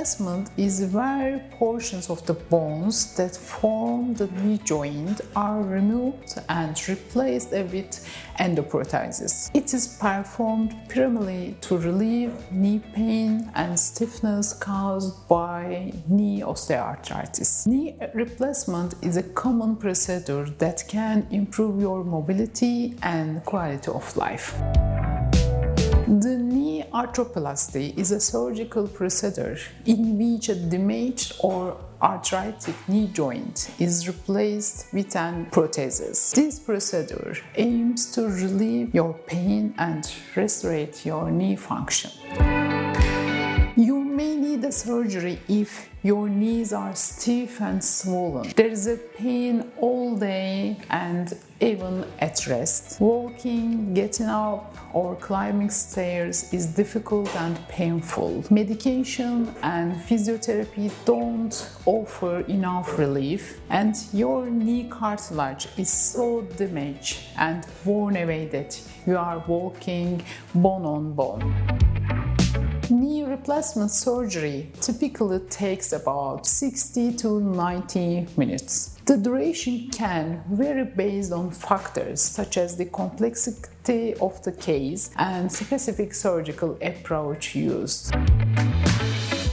replacement is where portions of the bones that form the knee joint are removed and replaced with endoprothesis. It is performed primarily to relieve knee pain and stiffness caused by knee osteoarthritis. Knee replacement is a common procedure that can improve your mobility and quality of life. The knee arthroplasty is a surgical procedure in which a damaged or arthritic knee joint is replaced with an prosthesis. This procedure aims to relieve your pain and restore your knee function. You may need a surgery if your knees are stiff and swollen. There is a pain all day and even at rest. Walking, getting up, or climbing stairs is difficult and painful. Medication and physiotherapy don't offer enough relief, and your knee cartilage is so damaged and worn away that you are walking bone on bone. Knee replacement surgery typically takes about 60 to 90 minutes. The duration can vary based on factors such as the complexity of the case and specific surgical approach used.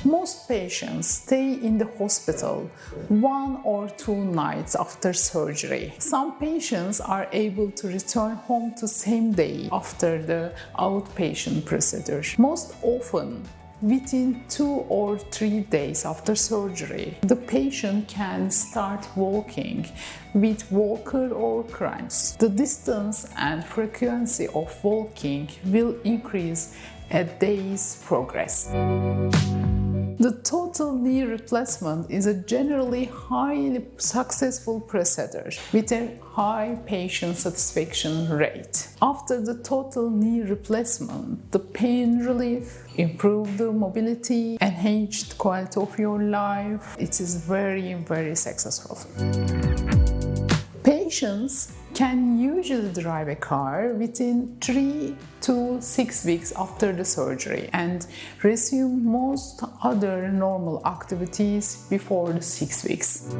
Most patients stay in the hospital 1 or 2 nights after surgery. Some patients are able to return home the same day after the outpatient procedure. Most often, within 2 or 3 days after surgery, the patient can start walking with walker or crutches. The distance and frequency of walking will increase as days progress. The total knee replacement is a generally highly successful procedure with a high patient satisfaction rate. After the total knee replacement, the pain relief, improved mobility, enhanced quality of your life, it is very, very successful. Patients can usually drive a car within 3 to 6 weeks after the surgery and resume most other normal activities before the 6 weeks.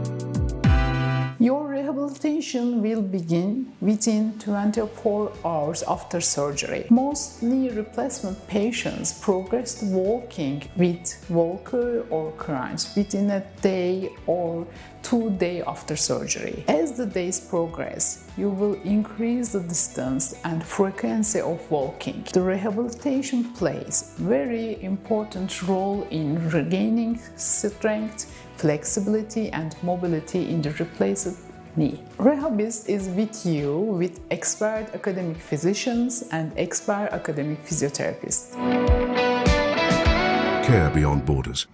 Your rehabilitation will begin within 24 hours after surgery. Most knee replacement patients progress to walking with walker or crutch within a day or 2 days after surgery. As the days progress, you will increase the distance and frequency of walking. The rehabilitation plays a very important role in regaining strength, flexibility and mobility in the replaced knee. Rehabist is with you with expert academic physicians and expert academic physiotherapists. Care beyond borders.